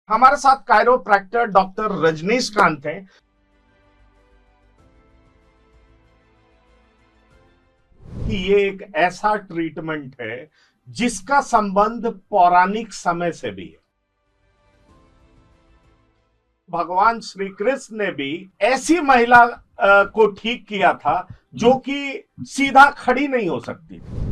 हमारे साथ chiropractor doctor रजनीशकांत हैं कि ये एक ऐसा ट्रीटमेंट है जिसका संबंध पौराणिक समय से भी है। भगवान श्री कृष्ण ने भी ऐसी महिला को ठीक किया था जो कि सीधा खड़ी नहीं हो सकती थी।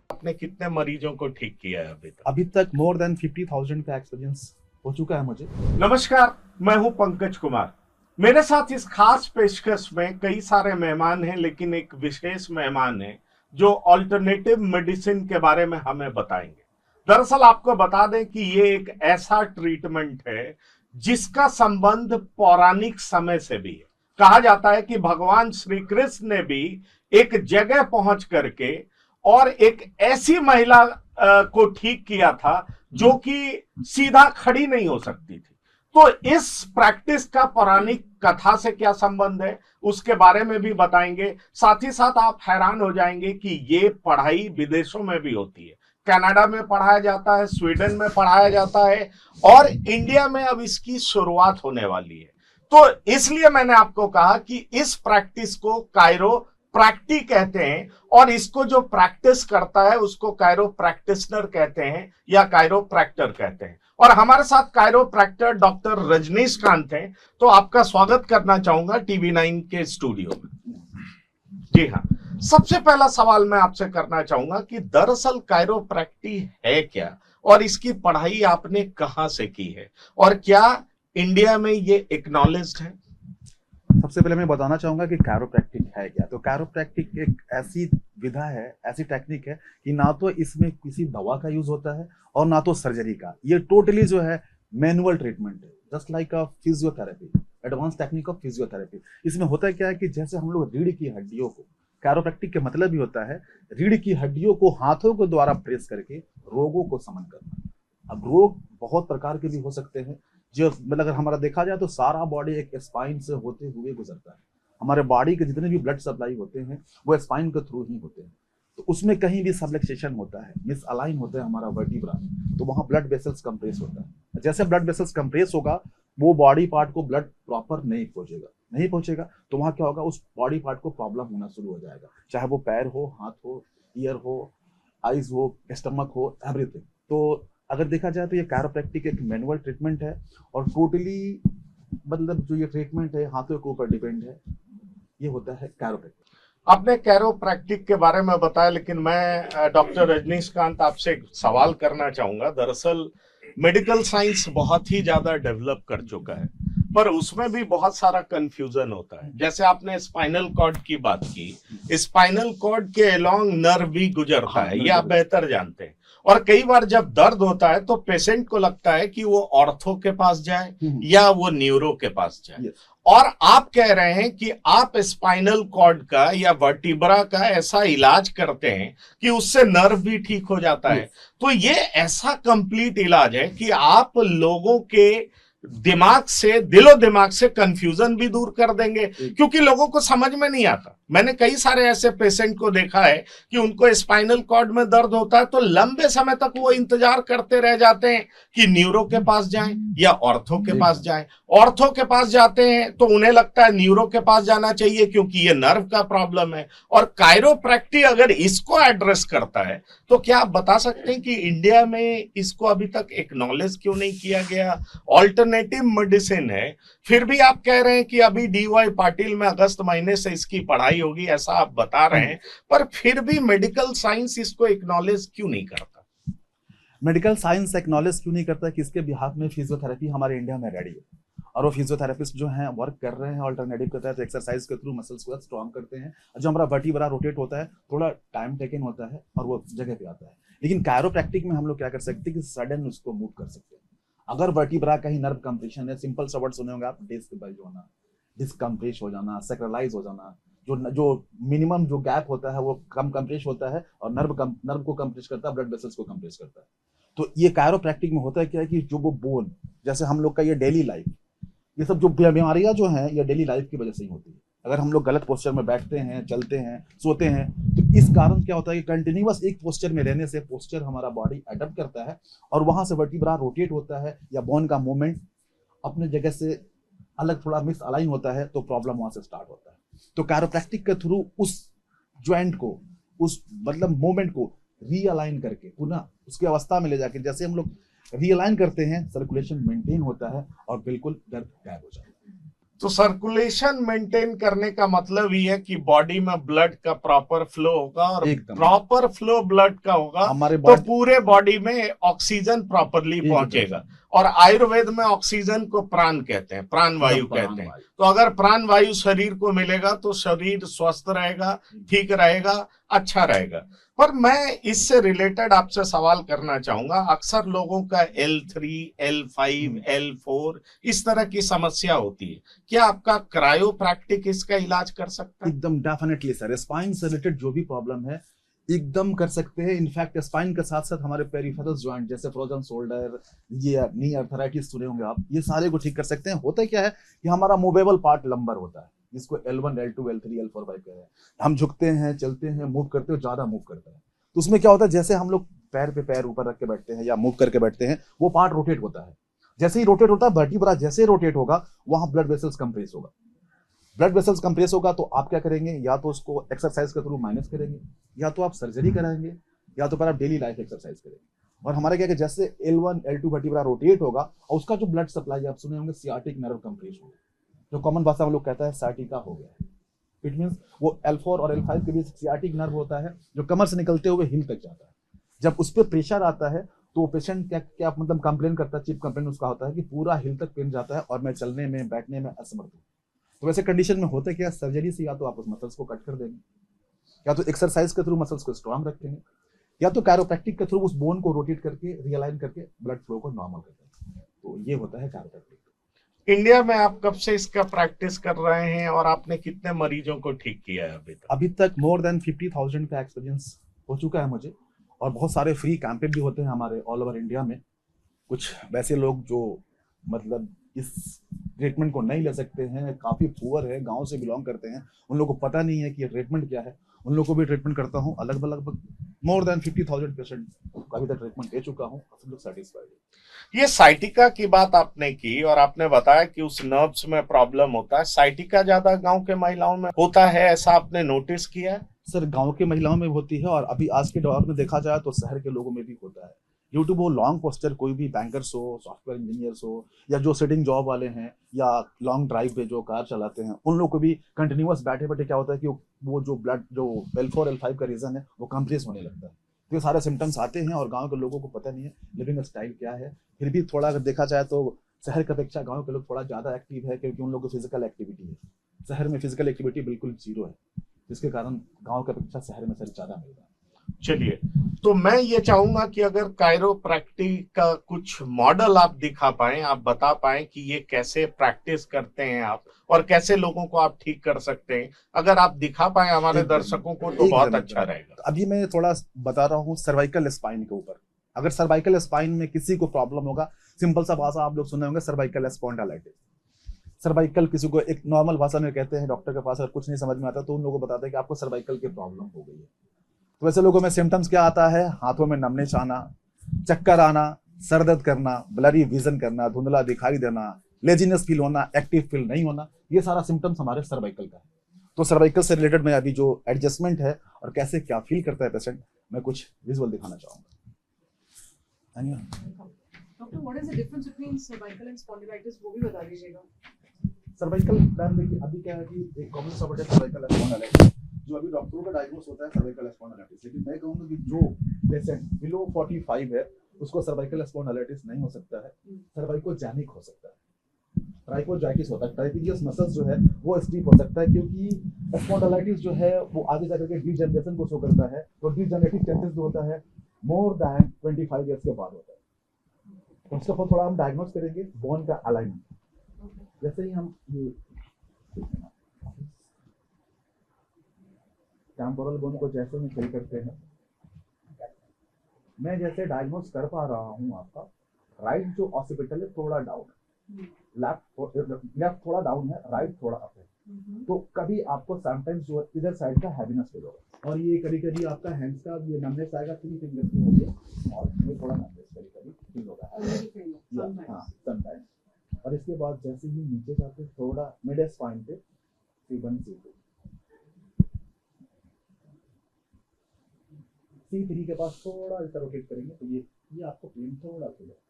आपने कितने मरीजों को ठीक किया है अभी तक मोर देन 50,000 का एक्सपीरियंस हो चुका है मुझे। नमस्कार, मैं हूं पंकज कुमार। मेरे साथ इस खास पेशकश में कई सारे मेहमान हैं, लेकिन एक विशेष मेहमान है जो ऑल्टरनेटिव मेडिसिन के बारे में हमें बताएंगे। दरअसल आपको बता दें कि ये एक ऐसा ट्रीटमेंट है जिसका संबंध पौराणिक समय से भी है। कहा जाता है कि भगवान श्री कृष्ण ने भी एक जगह पहुंच करके और एक ऐसी महिला को ठीक किया था जो कि सीधा खड़ी नहीं हो सकती थी। तो इस प्रैक्टिस का पौराणिक कथा से क्या संबंध है उसके बारे में भी बताएंगे। साथ ही साथ आप हैरान हो जाएंगे कि ये पढ़ाई विदेशों में भी होती है। कनाडा में पढ़ाया जाता है, स्वीडन में पढ़ाया जाता है और इंडिया में अब इसकी शुरुआत होने वाली है। तो इसलिए मैंने आपको कहा कि इस प्रैक्टिस को कायरो प्रैक्टी कहते हैं और इसको जो प्रैक्टिस करता है उसको कायरो प्रैक्टिशनर कहते हैं या कायरो प्रैक्टर कहते हैं। और हमारे साथ कायरो प्रैक्टर डॉक्टर रजनीशकांत हैं, तो आपका स्वागत करना चाहूंगा टीवी 9 के स्टूडियो में। जी हाँ, सबसे पहला सवाल मैं आपसे करना चाहूंगा कि दरअसल कायरो प्रैक्टी है क्या और इसकी पढ़ाई आपने कहां से की है और क्या इंडिया में ये एक्नॉलेज्ड है? सबसे पहले मैं बताना चाहूंगा कि कैरोप्रैक्टिक है क्या। तो कैरोप्रैक्टिक एक ऐसी विधा है, ऐसी टेक्निक है कि ना तो इसमें किसी दवा का यूज होता है और ना तो सर्जरी का। ये टोटली जो है मैनुअल ट्रीटमेंट है, just like a physiotherapy, advance technique of physiotherapy. इसमें होता क्या है कि जैसे हम लोग रीढ़ की हड्डियों को, कैरोप्रैक्टिक के मतलब भी होता है रीढ़ की हड्डियों को हाथों के द्वारा प्रेस करके रोगों को समन करना। अब रोग बहुत प्रकार के भी हो सकते हैं, जो मतलब अगर हमारा देखा जाए तो सारा बॉडी एक स्पाइन से होते हुए गुजरता है। हमारे बॉडी के जितने भी ब्लड सप्लाई होते हैं वो स्पाइन के थ्रू ही होते हैं। तो उसमें कहीं भी सबलक्सेशन होता है, मिस अलाइन होता है हमारा वर्टिब्रा, तो वहाँ ब्लड वेसल्स कंप्रेस होता है। जैसे ब्लड वेसल्स कंप्रेस होगा वो बॉडी पार्ट को ब्लड प्रॉपर नहीं पहुंचेगा तो वहाँ क्या होगा, उस बॉडी पार्ट को प्रॉब्लम होना शुरू हो जाएगा, चाहे वो पैर हो, हाथ हो, ईयर हो, आइज हो, स्टमक हो, एवरीथिंग। तो अगर देखा जाए तो ये कैरोप्रैक्टिक एक मैनुअल ट्रीटमेंट है और टोटली मतलब जो ये ट्रीटमेंट है हाथों के ऊपर डिपेंड है। ये होता है कैरोप्रैक्टिक। आपने कैरोप्रैक्टिक के बारे में बताया, लेकिन मैं डॉक्टर रजनीशकांत आपसे एक सवाल करना चाहूंगा। दरअसल मेडिकल साइंस बहुत ही ज्यादा डेवलप कर चुका है, पर उसमें भी बहुत सारा कंफ्यूजन होता है। जैसे आपने स्पाइनल कॉर्ड की बात की, स्पाइनल कॉर्ड के अलोंग नर्व भी गुजरता है, ये आप बेहतर जानते हैं। और कई बार जब दर्द होता है तो पेशेंट को लगता है कि वो ऑर्थो के पास जाए या वो न्यूरो के पास जाए। और आप कह रहे हैं कि आप स्पाइनल कॉर्ड का या वर्टिब्रा का ऐसा इलाज करते हैं कि उससे नर्व भी ठीक हो जाता है। तो ये ऐसा कंप्लीट इलाज है कि आप लोगों के दिमाग से, दिलो दिमाग से कंफ्यूजन भी दूर कर देंगे, क्योंकि लोगों को समझ में नहीं आता। मैंने कई सारे ऐसे पेशेंट को देखा है कि उनको स्पाइनल कॉर्ड में दर्द होता है तो लंबे समय तक वो इंतजार करते रह जाते हैं कि न्यूरो के पास जाएं या ऑर्थो के पास जाएं। ऑर्थो के पास जाते हैं तो उन्हें लगता है न्यूरो के पास जाना चाहिए क्योंकि ये नर्व का प्रॉब्लम है। और कायरोप्रैक्टी अगर इसको एड्रेस करता है तो क्या आप बता सकते हैं कि इंडिया में इसको अभी तक एक्नॉलेज क्यों नहीं किया गया? ऑल्टरनेटिव मेडिसिन है, फिर भी आप कह रहे हैं कि अभी डीवाई पाटिल में अगस्त महीने से इसकी पढ़ाई होगी, ऐसा आप बता रहे हैं, पर फिर भी मेडिकल साइंस इसको एक्नॉलेज क्यों नहीं करता? मेडिकल साइंस एक्नॉलेज क्यों नहीं करता कि इसके बिहाफ में फिजियोथेरेपी हमारे इंडिया में रेडी है और वो फिजियोथेरेपिस्ट जो हैं वर्क कर रहे हैं ऑल्टरनेटिव के तहत, एक्सरसाइज के थ्रू मसल्स को स्ट्रॉन्ग करते हैं। जो हमारा वर्टिब्रा रोटेट होता है थोड़ा टाइम टेकन होता है और वो जगह पे आता है। लेकिन कैरोप्रैक्टिक में हम लोग क्या कर सकते हैं कि सडन उसको मूव कर सकते हैं। अगर वर्टिब्रा का ही नर्व कंप्रेशन है, सिंपल सा वर्ड सुने होंगे आप, डिस्क बल्ज होना, डिस्क कंप्रेस हो जाना, सैक्रलाइज हो जाना, जो मिनिमम जो गैप होता है वो कम कंप्रेस होता है और नर्व को कंप्रेस करता है, ब्लड वेसल्स को कंप्रेस करता है। तो ये कैरोप्रैक्टिक में होता है क्या है कि जो वो बोन, जैसे हम लोग का ये डेली लाइफ, ये सब जो बीमारियां जो हैं ये डेली लाइफ की वजह से ही होती है। अगर हम लोग गलत पोस्चर में बैठते हैं, चलते हैं, सोते हैं, तो इस कारण क्या होता है कि कंटिन्यूअस एक पोस्चर में रहने से पोस्चर हमारा बॉडी अडॉप्ट करता है और वहां से वर्टिब्रा रोटेट होता है या बोन का मूवमेंट अपने जगह से अलग थोड़ा मिस अलाइन होता है, तो प्रॉब्लम वहां से स्टार्ट होता है। तो कैरोप्रैक्टिक के थ्रू उस ज्वाइंट को, उस मतलब मूवमेंट को रीअलाइन करके पुनः उसकी अवस्था में ले जाके, जैसे हम लोग रीअलाइन करते हैं, सर्कुलेशन मेंटेन होता है और बिल्कुल दर्द गायब हो जाता है। तो सर्कुलेशन मेंटेन करने का मतलब ये है कि बॉडी में ब्लड का प्रॉपर फ्लो होगा, और एकदम। प्रॉपर फ्लो ब्लड का होगा हमारे तो बॉडी पूरे बॉडी में ऑक्सीजन प्रॉपरली पहुंचेगा। और आयुर्वेद में ऑक्सीजन को प्राण कहते हैं, प्राण वायु कहते हैं। तो अगर प्राण वायु शरीर को मिलेगा तो शरीर स्वस्थ रहेगा, ठीक रहेगा, अच्छा रहेगा। पर मैं इससे रिलेटेड आपसे सवाल करना चाहूंगा, अक्सर लोगों का L3, L5, L4 इस तरह की समस्या होती है, क्या आपका क्रायोप्रैक्टिक इसका इलाज कर सकता है? एकदम डेफिनेटली सर, स्पाइन से रिलेटेड जो भी प्रॉब्लम है एकदम कर सकते हैं। इनफैक्ट स्पाइन के साथ साथ हमारे पेरिफेरल जॉइंट जैसे फ्रोजन शोल्डर, ये नी अर्थराइटिस सुने होंगे आप, ये सारे को ठीक कर सकते हैं। होता क्या है कि हमारा मूवेबल पार्ट लंबर होता है, जिसको L1, L2, L3, L4, 5 कहते हैं। हम झुकते हैं, चलते हैं, मूव करते हैं, ज्यादा मूव करता है। तो उसमें क्या होता है, जैसे हम लोग पैर पे पैर ऊपर रख के बैठते हैं या मूव करके बैठते हैं, वो पार्ट रोटेट होता है। जैसे ही रोटेट होता है, वर्टिब्रा जैसे ही रोटेट होगा, वहां ब्लड वेसल्स कंप्रेस होगा। ब्लड वेसल्स कंप्रेस होगा तो आप क्या करेंगे, या तो उसको एक्सरसाइज के थ्रू माइनस करेंगे, या तो आप सर्जरी कराएंगे, या तो फिर आप डेली लाइफ एक्सरसाइज करेंगे। और हमारा क्या है कि जैसे L1, L2 वर्टिब्रा रोटेट होगा और उसका जो ब्लड सप्लाई आप सुने होंगे सियाटिक नर्व कंप्रेस होगा, जो कॉमन भाषा में लोग कहता है साइटिका हो गया। इट मींस वो L4 और L5 के बीच सियाटिक नर्व होता है जो कमर से निकलते हुए हिल तक जाता है। जब उस पर प्रेशर आता है तो पेशेंट क्या मतलब कंप्लेन करता है, चीफ कंप्लेन उसका होता है कि पूरा हिल तक पेन जाता है और मैं चलने में बैठने में असमर्थ हूँ। तो वैसे कंडीशन में होता क्या, सर्जरी से या तो आप उस मसल्स को कट कर देंगे, या तो एक्सरसाइज के थ्रू मसल्स को स्ट्रांग रखेंगे, या तो कैरोप्रैक्टिक के थ्रू उस बोन को रोटेट करके रियलाइन करके ब्लड फ्लो को नॉर्मल कर देंगे। तो ये होता है कैरोप्रैक्टिक। इंडिया में आप कब से इसका प्रैक्टिस कर रहे हैं और आपने कितने मरीजों को ठीक किया है अभी तक? अभी तक मोर देन 50,000 का एक्सपीरियंस हो चुका है मुझे, और बहुत सारे फ्री कैंपें भी होते हैं हमारे ऑल ओवर इंडिया में। कुछ वैसे लोग जो मतलब इस ट्रीटमेंट को नहीं ले सकते हैं, काफ़ी पुअर है, गांव से बिलोंग करते हैं, उन लोगों को पता नहीं है कि ये ट्रीटमेंट क्या है, उन लोगों को भी ट्रीटमेंट करता हूँ। अलग अलग मोर देन 50,000 पेशेंट को अभी तक ट्रीटमेंट दे चुका हूँ, सब लोग सेटिस्फाइड। ये साइटिका की बात आपने की और आपने बताया कि उस नर्व्स में प्रॉब्लम होता है। साइटिका ज्यादा गांव के महिलाओं में होता है, ऐसा आपने नोटिस किया है? सर गांव के महिलाओं में होती है, और अभी आज के दौर में देखा जाए तो शहर के लोगों में भी होता है। ड्यू टू वो लॉन्ग पोस्चर, कोई भी बैंकर्स हो, सॉफ्टवेयर इंजीनियर्स हो, या जो सिटिंग जॉब वाले हैं, या लॉन्ग ड्राइव पे जो कार चलाते हैं, उन लोग को भी कंटिन्यूअस बैठे बैठे क्या होता है कि वो जो ब्लड जो L4, L5 का रीजन है वो कंप्रेस होने लगता है। तो ये सारे सिम्टम्स आते हैं और गाँव के लोगों को पता नहीं है लिविंग स्टाइल क्या है। फिर भी थोड़ा अगर देखा जाए तो शहर की अपेक्षा गाँव के लोग थोड़ा ज़्यादा एक्टिव है, क्योंकि उन लोगों को फिजिकल एक्टिविटी है। शहर में फिजिकल एक्टिविटी बिल्कुल जीरो है, जिसके कारण गांव की अपेक्षा शहर में सर ज्यादा मिल रहा है। चलिए, तो मैं ये चाहूंगा कि अगर कायरोप्रैक्टिक का कुछ मॉडल आप दिखा पाए, आप बता पाए कि ये कैसे प्रैक्टिस करते हैं आप और कैसे लोगों को आप ठीक कर सकते हैं, अगर आप दिखा पाए हमारे दर्शकों को तो बहुत अच्छा रहेगा। तो अभी मैं थोड़ा बता रहा हूँ सर्वाइकल स्पाइन के ऊपर। अगर सर्वाइकल स्पाइन में किसी को प्रॉब्लम होगा, सिंपल सा भाषा आप लोग सुने होंगे, सर्वाइकल स्पॉन्डिलाइटिस। सर्वाइकल किसी को एक नॉर्मल भाषा में कहते हैं, डॉक्टर के पास अगर कुछ नहीं समझ में आता तो उन लोगों को बताते हैं कि आपको सर्वाइकल की प्रॉब्लम हो गई है। तो वैसे लोगों में सिम्टम्स क्या आता है, हाथों में नमनेच आना, चक्कर आना, सर दर्द करना, ब्लरी विजन करना, धुंधला दिखाई देना, लेजीनेस फील होना, एक्टिव फील नहीं होना, ये सारा सिम्टम्स हमारे सर्वाइकल का है। तो सर्वाइकल से रिलेटेड मैं अभी जो एडजस्टमेंट है और कैसे क्या फील करता है पेशेंट, मैं कुछ विजुअल दिखाना चाहूंगा। Doctor, what is the difference between cervical and spondylitis, वो भी बता दीजिएगा। सर्वाइकल प्लान देखिए, अभी क्या है कि एक कॉमन सा वर्ड है सर्वाइकल स्पॉन्डिलाइटिस, जो अभी डॉक्टरों का डायग्नोस होता है सर्वाइकल स्पॉन्डिलाइटिस। लेकिन मैं कहूंगा कि जो पेशेंट बिलो 45 है उसको सर्वाइकल स्पॉन्डिलाइटिस नहीं हो सकता है, सर्वाइकोजेनिक हो सकता है, ट्राइकोजाइटिस होता है। ट्राइपीजियस मसल्स जो है वो स्टीप हो सकता है, क्योंकि स्पॉन्डिलाइटिस जो है वो आगे जाकर के डीजनरेशन को शो करता है। तो डीजनरेटिव चांसेस जो होता है मोर दैन 25 ईयर्स के बाद होता है। तो उसका थोड़ा हम डायग्नोस करेंगे बोन का अलाइनमेंट। जैसे ही हम ये टेम्पोरल बोन को जैसे हम फिल करते हैं, मैं जैसे डायग्नोस कर पा रहा हूँ, आपका राइट जो ऑसिपिटल है थोड़ा डाउन है, लेफ्ट थोड़ा डाउन है, राइट थोड़ा अप है। तो कभी आपको समटाइम्स जो इधर साइड का हैवीनेस फील होगा, और ये कभी कभी आपका हैंड्स का ये नमनेस आएगा 3 फिंगर्स में होगी, और ये थोड़ा नमनेस कभी कभी फील होगा। हाँ समटाइम्स। और इसके बाद जैसे ही नीचे जाते थोड़ा मिड स्पाइन पे C1 C2 C3 के पास थोड़ा इधर रोटेट करेंगे तो ये आपको पेन थोड़ा फील होगा।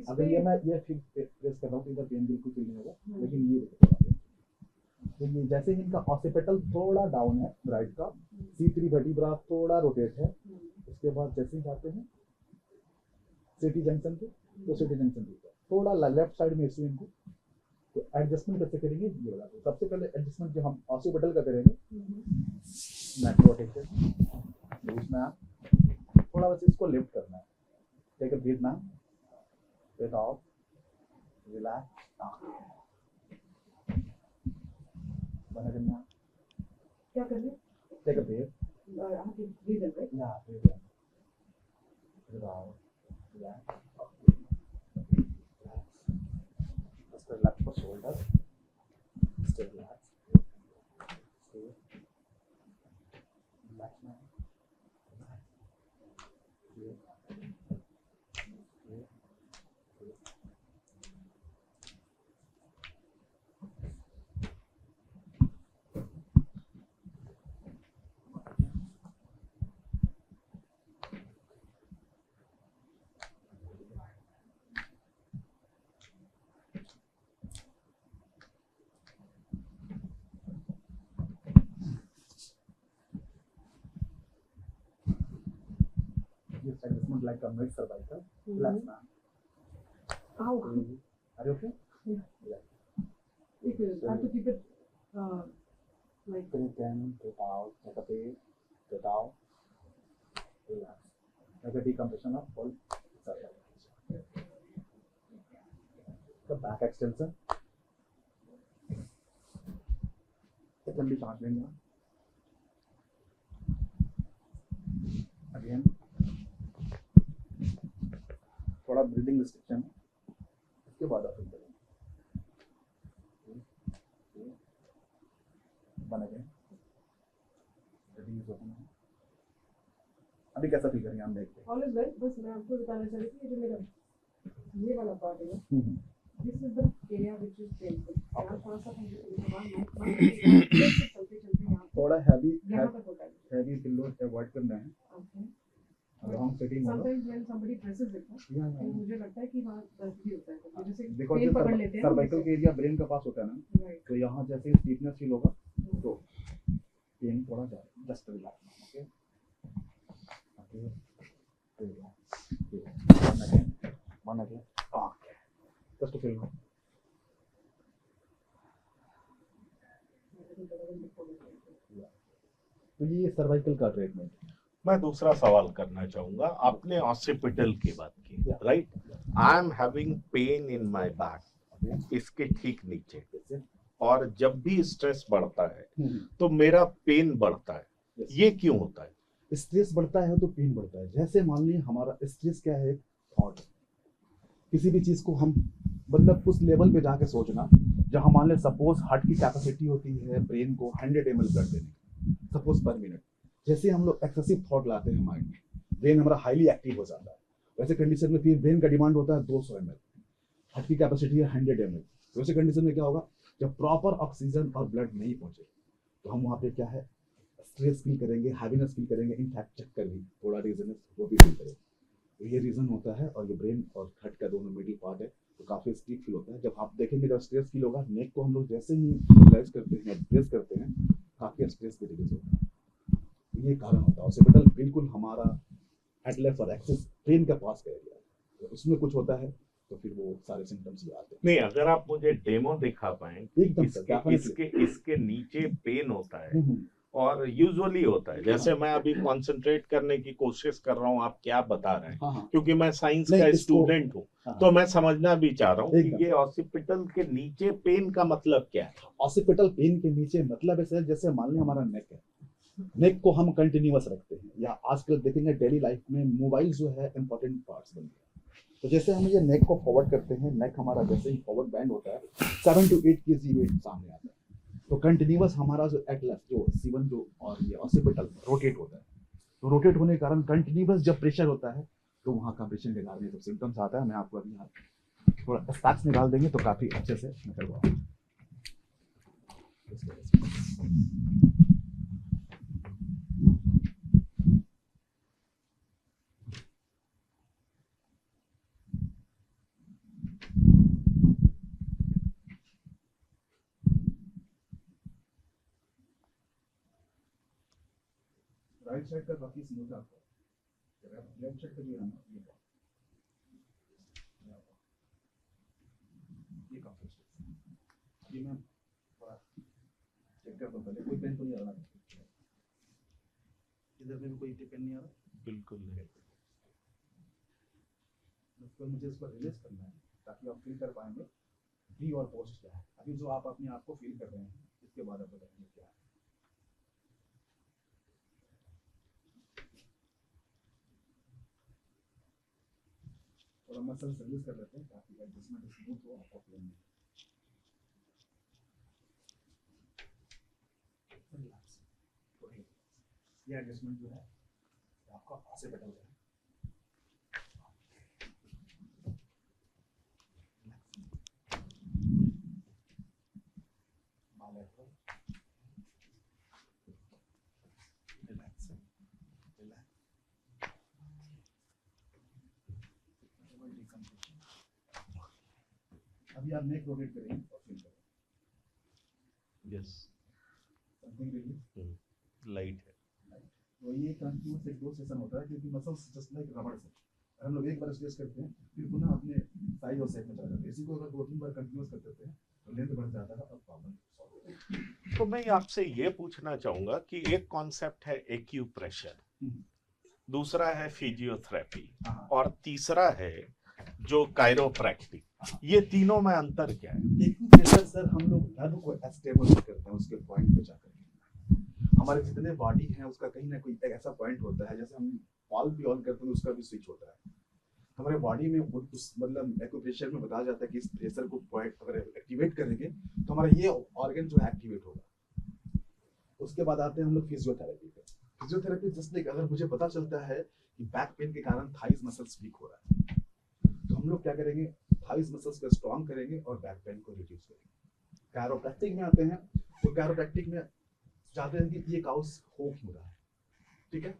अगर ये मैं ये प्रेस कर रहा हूँ तो इधर पेन बिल्कुल फील नहीं होगा, लेकिन ये तो ये जैसे ही इनका ऑसिपिटल थोड़ा डाउन है राइट का, C3 वर्टिब्रा थोड़ा रोटेट है, उसके बाद जैसे ही जाते हैं सिटी जंक्शन पे तो सिटी जंक्शन पे थोड़ा लेफ्ट साइड में इशू इनको, तो एडजस्टमेंट कैसे करेंगे ये वाला। तो सबसे पहले एडजस्टमेंट जो हम ऑसिपिटल का करेंगे, नेक रोटेशन में थोड़ा बस इसको लिफ्ट करना है, take a breath ma'am, breath out, relax, बना करना क्या करना? Take a breath, breath in, right? या breath in, breath out, relax, just relax the shoulder, stay relaxed, stay relax now. This adjustment like a mid cervical. Relax now. Ow. Are you okay? Yeah. If you have to keep it like Breathe in, breathe out, take a breath, breathe out, relax. Like a decompression of full cervical. The back extension. एक लंबी सांस लेंगे again, थोड़ा breathing restriction है, इसके बाद आप करेंगे बन गए। अभी कैसा फील करेंगे हम देखते हैं। all is well. बस मैं आपको बताना चाह रही थी, ये जो मेरा ये वाला पार्ट है, this is the area which is painful. यहाँ थोड़ा सा चलते यहाँ थोड़ा हैवी तक होता है। हैवी पिल्लो अवॉइड करना है, Okay. लॉन्ग सिटिंग होगा। Sometimes when somebody presses it, या तो मुझे लगता है कि वहाँ दर्द भी होता है, जैसे देखो पेन जो पकड़ लेते हैं सर्वाइकल के एरिया ब्रेन के पास होता है ना, राइट। तो यहाँ जैसे स्टीफनेस फील होगा तो पेन थोड़ा ज्यादा, just relax, okay okay, one again, just feel no. तो ये सर्वाइकल का ट्रीटमेंट। मैं दूसरा सवाल करना चाहूंगा, आपने ऑसिपिटल की बात की, right? I am having pain in my back, इसके ठीक नीचे, और जब भी स्ट्रेस बढ़ता है तो मेरा पेन बढ़ता है, ये क्यों होता है? स्ट्रेस बढ़ता है तो पेन बढ़ता है। जैसे मान लीजिए हमारा स्ट्रेस क्या है, थॉट, किसी भी चीज को हम मतलब उस लेवल पे जाके सोचना, जहां मान ले सपोज हार्ट की कैपेसिटी होती है ब्रेन को 100 ml ब्लड देने की, सपोज पर मिनट, जैसे हम लोग एक्सेसिव थॉट लाते हैं माइंड में, ब्रेन हमारा हाईली एक्टिव हो जाता है। वैसे कंडीशन में फिर ब्रेन का डिमांड होता है 200 ml, हार्ट की कैपेसिटी है 100 ml। वैसे कंडीशन में क्या होगा, जब प्रॉपर ऑक्सीजन और ब्लड नहीं पहुंचे तो हम वहाँ पे क्या है, स्ट्रेस फील करेंगे, हैवीनेस फील करेंगे, इनफैक्ट चक्कर भी, थोड़ा रीजन वो भी फील करेंगे। तो ये रीजन होता है, और ये ब्रेन और हार्ट का दोनों मिडिल पार्ट है, तो काफी स्टिफ फील होता है। जब आप देखेंगे जब स्ट्रेस फील होगा, नेक को हम लोग जैसे ही रिलैक्स करते हैं, प्रेस करते हैं, काफी स्ट्रेस भी रिलीज होता है। तो ये कारण होता है। हॉस्पिटल बिल्कुल हमारा एटलस और एक्सेस ब्रेन के पास का एरिया है, तो उसमें कुछ होता है तो फिर वो सारे सिम्टम्स भी आते हैं। नहीं, अगर आप मुझे डेमो दिखा पाएं, एकदम इसके नीचे पेन होता है और यूजुअली होता है, जैसे मैं अभी कंसंट्रेट करने की कोशिश कर रहा हूँ, आप क्या बता रहे हैं, हाँ। क्योंकि मैं साइंस नहीं, का इसको- स्टूडेंट हूँ, हाँ। तो मैं समझना भी चाह रहा हूँ कि एकदम। ये ऑसिपिटल के नीचे पेन का मतलब क्या है? हॉस्पिटल पेन के नीचे मतलब ऐसे है, जैसे मान लीजिए हमारा नेक है, नेक को हम कंटिन्यूअस रखते हैं, या आजकल देखेंगे डेली लाइफ में मोबाइल जो है इंपॉर्टेंट पार्ट्स बन गया। तो जैसे हम ये नेक को फॉरवर्ड करते हैं, नेक हमारा जैसे ही फॉरवर्ड बैंड होता है 7 to 8 kg वेट सामने आता है। तो कंटिन्यूअस हमारा जो एटलस जो C1 जो और ये ऑसिपिटल रोटेट होता है, तो रोटेट होने के कारण कंटिन्यूअस जब प्रेशर होता है तो वहाँ कंप्रेशन के कारण ये सब सिम्टम्स आता है। मैं आपको अभी यहाँ थोड़ा स्टैक्स निकाल देंगे तो काफी अच्छे से निकलवाऊंगा। राइट साइड का काफी स्मूथ आपको, लेफ्ट साइड का जो है ना ये काफी ये मैं थोड़ा चेक करता हूँ पहले। कोई पेन तो नहीं आ रहा, इधर में भी कोई पेन नहीं आ रहा? बिल्कुल नहीं। तो मुझे इसको रिलीज करना है ताकि आप फील कर पाएंगे प्री और पोस्ट क्या है। अभी जो आप अपने आप को फील कर रहे हैं इसके बाद आप बताएंगे क्या है। थोड़ा मसल रिलीज कर लेते हैं ताकि एडजस्टमेंट स्मूथ हो आपको फील में। ये एडजस्टमेंट जो है आपका ऐसे बेटर हो जाए। अभी आप नेक रोटेट करेंगे और फील करेंगे। यस, समथिंग रिलीज लाइट है। तो ये कंटिन्यूअस एक 2 सेशन होता है क्योंकि मसल्स जस्ट लाइक रबड़ से हम लोग एक बार स्ट्रेच करते हैं फिर पुनः अपने साइज और सेट में चला जाते हैं। इसी को अगर 2-3 बार कंटिन्यूअस कर देते हैं तो लेंथ बढ़ जाता है और प्रॉब्लम सॉल्व हो जाती है। तो मैं आपसे ये पूछना चाहूंगा कि एक कॉन्सेप्ट है एक्यूप्रेशर, दूसरा है फिजियोथेरेपी हाँ। और तीसरा है जो कायरोप्रैक्टिक। ये तीनों में अंतर क्या है? एक्यूप्रेशर सर हम लोग नर्व को स्टेबल करते हैं उसके पॉइंट पे जाकर। हमारे जितने बॉडी है उसका कहीं ना कोई एक ऐसा पॉइंट होता है, जैसे हम बॉल भी ऑन करते हैं उसका भी स्विच होता है हमारे बॉडी में। उस मतलब एक्यूप्रेशर में बताया जाता है कि इस प्रेशर को पॉइंट अगर एक्टिवेट करेंगे तो हमारा ये ऑर्गन जो एक्टिवेट होगा। उसके बाद आते हैं हम लोग फिजियोथेरेपी पे। फिजियोथेरेपी जस्ट लाइक अगर मुझे पता चलता है कि बैक पेन के कारण थाइस मसल्स वीक हो रहा है तो हम लोग क्या करेंगे, थाइस मसल्स को स्ट्रॉन्ग करेंगे और बैक पेन को रिड्यूस करेंगे। कायरोप्रैक्टिक में आते हैं तो कायरोप्रैक्टिक में चाहते हैं कि ये काउस हो क्यों रहा है, ठीक है।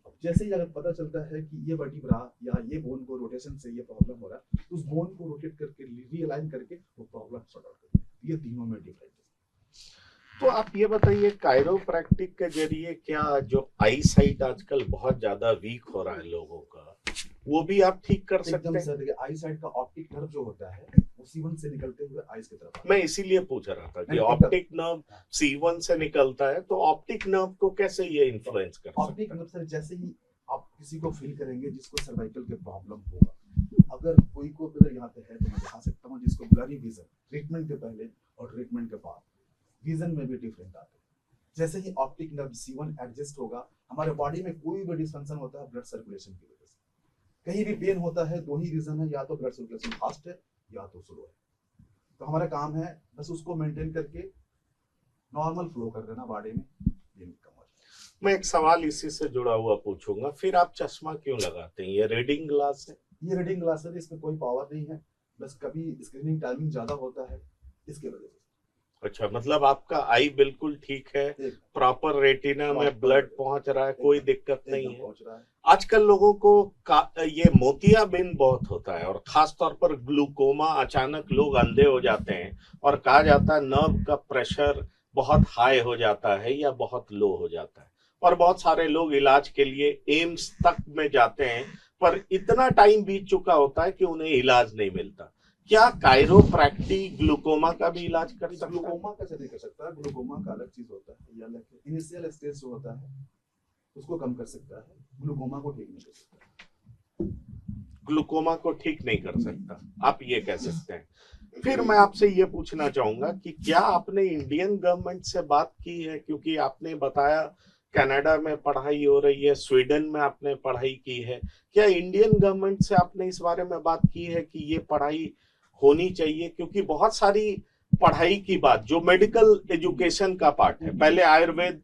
अब जैसे ही अगर पता चलता है कि ये वर्टिब्रा या ये बोन को रोटेशन से ये प्रॉब्लम हो रहा है तो उस बोन को रोटेट करके रीअलाइन करके वो प्रॉब्लम सॉर्ट आउट करते हैं। ये तीनों में डिफरेंस है। तो आप ये बताइए कायरोप्रैक्टिक के जरिए क्या जो आई साइट आजकल बहुत ज्यादा वीक हो रहा है लोगों का, वो भी आप ठीक कर सकते एकदम हैं? सर देखिए आई साइड का ऑप्टिक नर्व जो होता है वो C1 से निकलते हुए आईज की तरफ आता है। मैं इसीलिए पूछ रहा था कि नहीं, ऑप्टिक नर्व C1 से निकलता है तो ऑप्टिक नर्व को कैसे ये इन्फ्लुएंस कर सकता ऑप्टिक है? नर्व सर जैसे ही आप किसी को फील करेंगे जिसको सर्वाइकल के प्रॉब्लम होगा, अगर कोई को ब्लर यहाँ पे है तो मैं दिखा सकता हूँ जिसको ब्लरी विजन ट्रीटमेंट के पहले और ट्रीटमेंट के बाद विजन में भी डिफरेंट आता है। जैसे ही ऑप्टिक नर्व C1 एडजस्ट होगा हमारे बॉडी में कोई भी डिसफंक्शन होता है ब्लड सर्कुलेशन की वजह से, कहीं भी पेन होता है दो ही रीजन है, या तो ब्लड सर्कुलेशन फास्ट है या तो स्लो है। तो हमारा काम है बस उसको मेंटेन करके नॉर्मल फ्लो कर देना बॉडी में, ये कम हो जाए। मैं एक सवाल इसी से जुड़ा हुआ पूछूंगा, फिर आप चश्मा क्यों लगाते हैं? ये रीडिंग ग्लास है? ये रीडिंग ग्लास है, इसमें कोई पावर नहीं है, बस कभी स्क्रीनिंग टाइमिंग ज्यादा होता है इसके वजह से। अच्छा, मतलब आपका आई बिल्कुल ठीक है, प्रॉपर रेटिना में ब्लड पहुंच रहा है, कोई दिक्कत नहीं है। पहुंच रहा है। आजकल लोगों को ये मोतियाबिंद बहुत होता है और खास तौर पर ग्लूकोमा, अचानक लोग अंधे हो जाते हैं और कहा जाता है नर्व का प्रेशर बहुत हाई हो जाता है या बहुत लो हो जाता है, और बहुत सारे लोग इलाज के लिए एम्स तक में जाते हैं पर इतना टाइम बीत चुका होता है कि उन्हें इलाज नहीं मिलता। क्या कायरोप्रैक्टिक ग्लूकोमा का भी इलाज कर सकता है? ग्लूकोमा कैसे नहीं कर सकता, ग्लूकोमा का अलग चीज होता है, ये अलग है। इनिशियल स्टेज जो होता है उसको कम कर सकता है, ग्लूकोमा को ठीक नहीं कर सकता। ग्लूकोमा को ठीक नहीं कर सकता, आप ये कह सकते हैं। फिर मैं आपसे ये पूछना चाहूंगा कि क्या आपने इंडियन गवर्नमेंट से बात की है, क्योंकि आपने बताया कनाडा में पढ़ाई हो रही है, स्वीडन में आपने पढ़ाई की है, क्या इंडियन गवर्नमेंट से आपने इस बारे में बात की है कि ये पढ़ाई होनी चाहिए? क्योंकि बहुत सारी पढ़ाई की बात, जो मेडिकल एजुकेशन का पार्ट है, पहले आयुर्वेद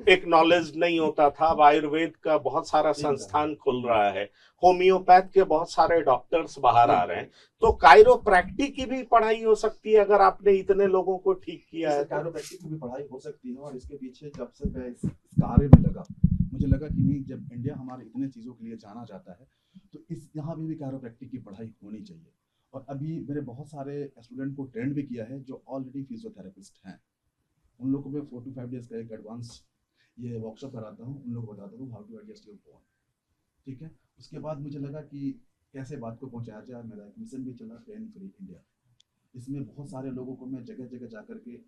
एक नॉलेज नहीं होता था, अब आयुर्वेद का बहुत सारा संस्थान खुल रहा है, होम्योपैथ के बहुत सारे डॉक्टर्स बाहर आ रहे हैं, तो कायरोप्रैक्टिक की भी पढ़ाई हो सकती है अगर आपने इतने लोगों को ठीक किया है तो। कायरोप्रैक्टिक की भी पढ़ाई हो सकती है, और इसके पीछे जब से मैं इस कार्य में लगा, मुझे लगा कि नहीं, जब इंडिया हमारे इतने चीज़ों के लिए जाना जाता है तो इस यहाँ भी कायरोप्रैक्टिक की पढ़ाई होनी चाहिए। और अभी मेरे बहुत सारे स्टूडेंट को ट्रेंड भी किया है जो ऑलरेडी फिजियोथेरेपिस्ट हैं, उन लोगों को मैं 4 to 5 डेज का एक एडवांस ये वर्कशॉप कराता हूँ, उन लोगों को बताता हूँ how to adjust your bone. ठीक है, उसके बाद मुझे लगा कि कैसे बात को पहुँचाया जाए। मेरा एक मिशन भी चला, पेन फ्री इंडिया। इसमें बहुत सारे लोगों को मैं जगह जगह जा करके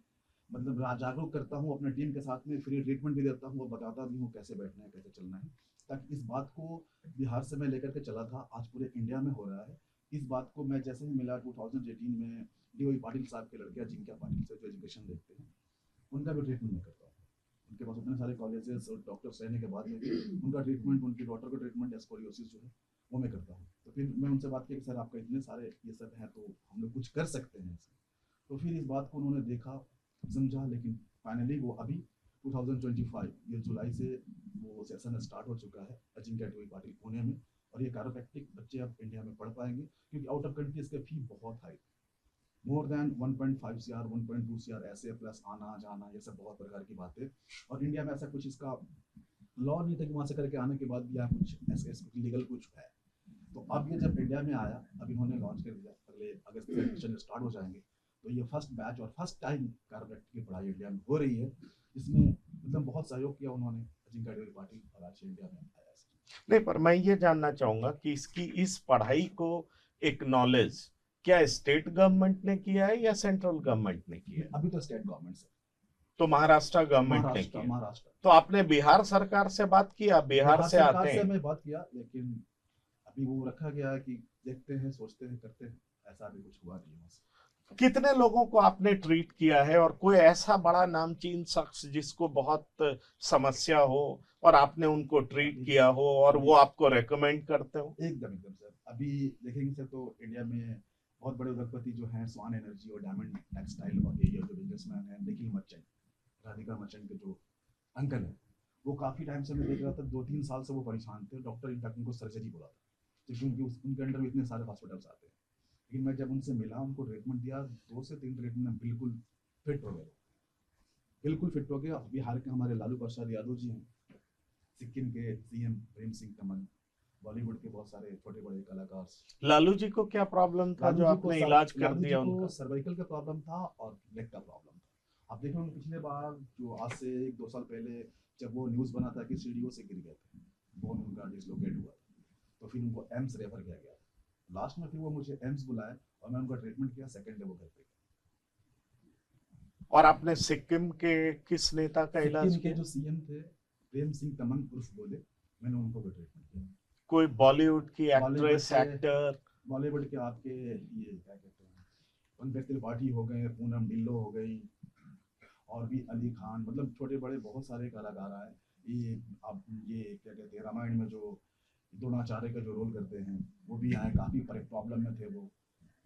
मतलब जागरूक करता हूँ, अपने टीम के साथ में फ्री ट्रीटमेंट भी देता हूँ और बताता भी हूँ कैसे बैठना है, कैसे चलना है, ताकि इस बात को बिहार से मैं लेकर के चला था, आज पूरे इंडिया में हो रहा है। इस बात को मैं जैसे ही मिला 2018 में डी पाटिल साहब के लड़कियाँ जिनका पाटिल से जो एजुकेशन देखते हैं, उनका भी ट्रीटमेंट मैं करता हूँ। उनके पास उतने सारे कॉलेजेस और डॉक्टर्स रहने के बाद में उनका ट्रीटमेंट, उनकी डॉटर का ट्रीटमेंट स्कोलियोसिस जो है वो मैं करता हूँ। तो फिर मैं उनसे बात की कि सर आपका इतने सारे ये सब हैं तो हम लोग कुछ कर सकते हैं इसमें। तो फिर इस बात को उन्होंने देखा, समझा, लेकिन फाइनली वो अभी 2025 ये जुलाई से वो सेशन स्टार्ट हो चुका है अजिंक्य डी पाटिल पुणे में। और ये कायरोप्रैक्टिक बच्चे अब इंडिया में पढ़ पाएंगे, क्योंकि आउट ऑफ कंट्री इसके फी बहुत high, more than 1.5 CR 1.2 CR ऐसे, प्लस आना जाना ये सब बहुत प्रकार की बातें। और इंडिया में ऐसा कुछ इसका लॉ नहीं था कि वहाँ से करके आने के बाद भी यहाँ कुछ ऐसे लीगल कुछ है। तो अब ये जब इंडिया में आया, अब इन्होंने लॉन्च कर दिया, अगले अगस्त से एडमिशन स्टार्ट हो जाएंगे। तो ये फर्स्ट बैच और फर्स्ट टाइम कायरोप्रैक्टिक की पढ़ाई इंडिया में हो रही है, इसमें मतलब बहुत सहयोग किया उन्होंने अजिंक्य डी पाटिल, और आज इंडिया में आया। नहीं, पर मैं ये जानना चाहूंगा कि इसकी इस पढ़ाई को एक नॉलेज क्या स्टेट गवर्नमेंट ने किया है या सेंट्रल गवर्नमेंट ने किया है? अभी तो स्टेट गवर्नमेंट से, तो महाराष्ट्र गवर्नमेंट ने किया। महाराष्ट्र। तो आपने बिहार सरकार से बात किया? बिहार से आते हैं? मैं बात किया, लेकिन अभी वो रखा गया है कि देखते हैं, सोचते हैं, करते हैं, ऐसा भी कुछ हुआ नहीं है। कितने लोगों को आपने ट्रीट किया है, और कोई ऐसा बड़ा नामचीन शख्स जिसको बहुत समस्या हो और आपने उनको ट्रीट किया हो और वो आपको रेकमेंड करते हो? एकदम एकदम सर, अभी देखेंगे सर तो इंडिया में बहुत बड़े उद्योगपति जो हैं, स्वान एनर्जी और डायमंड टेक्सटाइल और ये जो बिजनेसमैन है निखिल मर्चेंट, राधिका मर्चेंट के जो अंकल है, वो काफ़ी टाइम से मैं देख रहा था, 2-3 साल से वो परेशान थे। डॉक्टर इनफैक्ट उनको सर्जरी बोला था, क्योंकि उनके अंडर इतने सारे हॉस्पिटल्स आते हैं। लेकिन मैं जब उनसे मिला, उनको ट्रीटमेंट दिया, 2 से 3 ट्रीटमेंट में बिल्कुल फिट हो गए, बिल्कुल फिट हो गए। बिहार के हमारे लालू प्रसाद यादव जी हैं, सिक्किम के सीएम प्रेम सिंह तमंग, बॉलीवुड के बहुत सारे छोटे बड़े कलाकार। लालू जी को क्या प्रॉब्लम था जो आपने इलाज कर दिया उनका? सर्वाइकल का प्रॉब्लम था और लेग का प्रॉब्लम था। आप देखो पिछले बार जो आज से 1-2 साल पहले जब वो न्यूज़ बना था कि सीढ़ियों से गिर गए थे, बोन उनका डिसलोकेट हुआ, तो फिर उनको एम्स रेफर किया गया। लास्ट में फिर वो मुझे एम्स बुलाए और मैं उनका ट्रीटमेंट किया, सेकंड डे वो घर पे। और आपने सिक्किम के किस नेता का इलाज किया? जो सीएम थे प्रेम सिंह तमंग उर्फ बोले, मैंने उनको भी ट्रीटमेंट किया। कोई बॉलीवुड की एक्ट्रेस, एक्टर? बॉलीवुड के आपके ये क्या कहते हैं, पंकज त्रिपाठी हो गए, पूनम ढिल्लो हो गई, और भी अली खान, मतलब छोटे बड़े बहुत सारे कलाकार आए। ये अब ये क्या कहते हैं, रामायण में जो द्रोणाचार्य का जो रोल करते हैं वो भी आए, काफ़ी प्रॉब्लम में थे वो,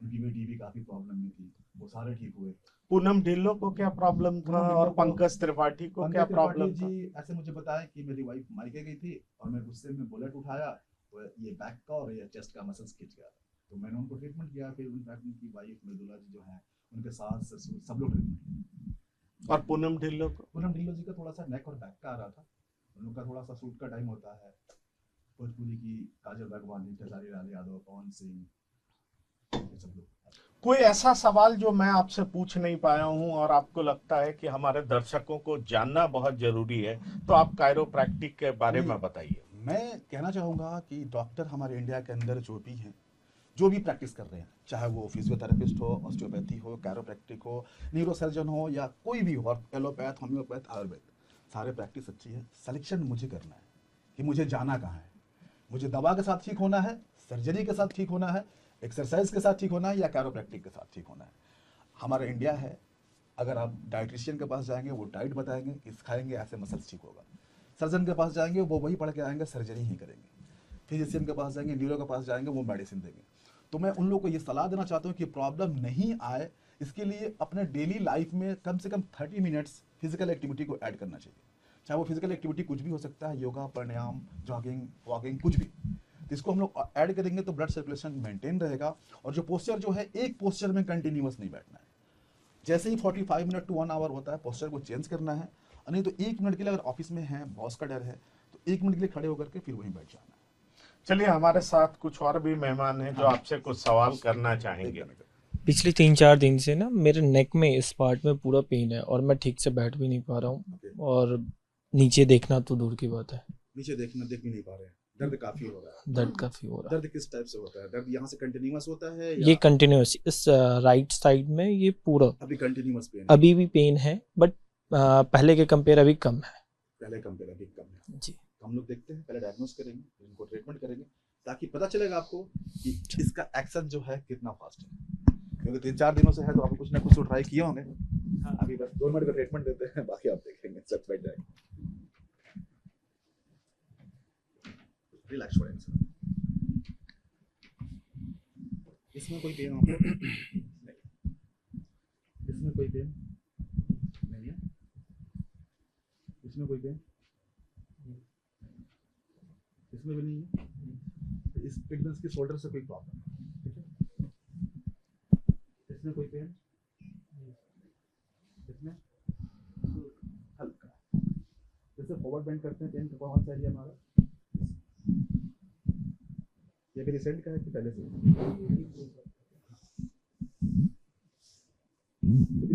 उनकी बेटी भी काफ़ी प्रॉब्लम में थी, वो सारे ठीक हुए। पूनम ढिल्लो को क्या प्रॉब्लम था और पंकज त्रिपाठी को क्या प्रॉब्लम था? जी ऐसे मुझे बताया कि मेरी वाइफ मायके गई थी और मैं गुस्से में बुलेट उठाया, तो ये बैक का और ये चेस्ट का मसल्स खिंच गया, तो मैंने उनको ट्रीटमेंट किया। फिर इनफैक्ट उनकी वाइफ मृदुला जी जो है, उनके सास ससुर सब लोग ट्रीटमेंट किया। और पूनम ढिल्लो को? पूनम ढिल्लो जी का थोड़ा सा नेक और बैक का आ रहा था, उनका थोड़ा सा शूट का टाइम होता है। भोजपुरी की काजल राघवानी, खेसारी लाल यादव, पवन सिंह, ये सब लोग। कोई ऐसा सवाल जो मैं आपसे पूछ नहीं पाया हूं और आपको लगता है कि हमारे दर्शकों को जानना बहुत जरूरी है, तो आप कायरोप्रैक्टिक के बारे में बताइए। मैं कहना चाहूँगा कि डॉक्टर हमारे इंडिया के अंदर जो भी हैं, जो भी प्रैक्टिस कर रहे हैं, चाहे वो फिजियोथेरेपिस्ट हो, ऑस्टियोपैथी हो, कायरोप्रैक्टिक हो, न्यूरोसर्जन हो, या कोई भी हो, एलोपैथ, होम्योपैथ, आयुर्वेद, सारे प्रैक्टिस अच्छी है। सिलेक्शन मुझे करना है कि मुझे जाना कहाँ है, मुझे दवा के साथ ठीक होना है, सर्जरी के साथ ठीक होना है, एक्सरसाइज के साथ ठीक होना है, या कायरोप्रैक्टिक के साथ ठीक होना है। हमारा इंडिया है, अगर आप डाइटिशियन के पास जाएंगे वो डाइट बताएंगे कि खाएंगे ऐसे मसल्स ठीक होगा। सर्जन के पास जाएंगे वो वही पढ़ के आएंगे, सर्जरी ही करेंगे। फिजिशियन के पास जाएंगे, न्यूरो के पास जाएंगे, वो मेडिसिन देंगे। तो मैं उन लोगों को ये सलाह देना चाहता हूँ कि प्रॉब्लम नहीं आए इसके लिए अपने डेली लाइफ में कम से कम 30 मिनट्स फिजिकल एक्टिविटी को ऐड करना चाहिए। चाहे वो फिजिकल एक्टिविटी कुछ भी हो सकता है, योगा, प्राणायाम, जॉगिंग, वॉकिंग, कुछ भी। तो इसको हम लोग ऐड करेंगे तो ब्लड सर्कुलेशन मेंटेन रहेगा। और जो पोस्चर जो है, एक पोस्चर में कंटिन्यूअस नहीं बैठना है। जैसे ही 45 मिनट टू 1 आवर होता है, पोस्चर को चेंज करना है। और नहीं तो 1 मिनट के लिए, अगर ऑफिस में है, बॉस का डर है, तो 1 मिनट के लिए खड़े होकर के फिर वहीं बैठ जाना है। चलिए, हमारे साथ कुछ और भी मेहमान हैं जो आपसे कुछ सवाल करना चाहेंगे। पिछले 3-4 दिन से ना मेरे नेक में इस पार्ट में पूरा पेन है और मैं ठीक से बैठ भी नहीं पा रहा हूँ और नीचे देखना तो दूर की बात है। नीचे देख भी नहीं पा रहे हैं, दर्द काफी हो रहा है। दर्द काफी हो रहा है। दर्द किस टाइप से होता है? दर्द यहाँ से कंटिन्यूअस होता है या ये कंटिन्यूस इस राइट साइड में ये पूरा अभी कंटिन्यूअस पेन? अभी भी पेन है, बट पहले के कंपेयर अभी कम है। पहले कंपेयर अभी कम है जी। हम लोग देखते हैं, पहले डायग्नोस करेंगे, इनको ट्रीटमेंट करेंगे, ताकि पता चलेगा आपको कि इसका एक्शन जो है कितना फास्ट है। क्योंकि 3-4 दिनों से है तो आप कुछ ना कुछ तो ट्राई किए होंगे। अभी बस 2 मिनट का ट्रीटमेंट देते हैं, बाकी आप देखेंगे सब बैठ जाएगा। रिलैक्स हो जाएगा। इसमें कोई पेन आपको नहीं? इसमें कोई पेन नहीं है? इसमें कोई पेन? इसमें भी नहीं है? इस प्रेगनेंसी की शोल्डर से कोई प्रॉब्लम? ठीक है। इसमें कोई पेन? इसमें हल्का। जैसे फॉरवर्ड बेंड करते हैं, पेन कौन सा एरिया में आ रहा है? ये भी रिसेंट का है कि पहले से?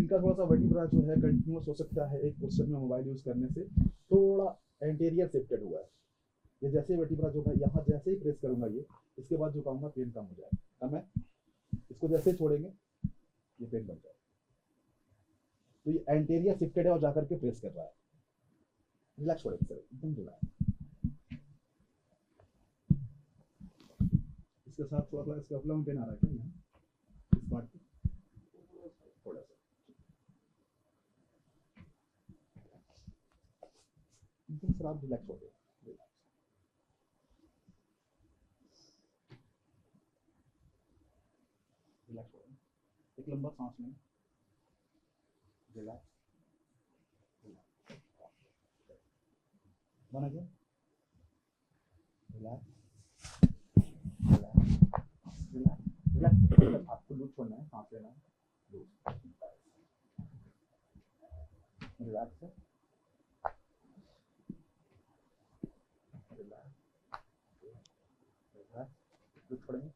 इनका थोड़ा सा वर्टिब्रा जो है कंटिन्यूअस हो सकता है एक पोस्चर में मोबाइल यूज करने से, थोड़ा एंटीरियर शिफ्टेड हुआ है। ये जैसे वर्टिब्रा जो है यहाँ जैसे ही प्रेस करूंगा ये, इसके बाद जो कहूँगा पेन कम हो जाएगा। अब मैं इसको जैसे ही छोड़ेंगे ये पेन बन जाएगा। तो ये एंटीरियर शिफ्टेड है और जाकर के प्रेस कर रहा है। रिलैक्स हो जाएगा सर, एकदम जुड़ा है। इसके साथ थोड़ा इसके अपना में पेन आ रहा है क्या यहाँ इस पार्ट पे? थोड़ा सा एकदम सर आप रिलैक्स हो गए। रिलैक्स हो गए। एक लंबा सांस लें। रिलैक्स। बना गया? रिलैक्स। रिलैक्स। आपको लूज छोड़ना है, सांस लेना है, लूज। रिलैक्स है। रिलैक्स। लूज छोड़ेंगे।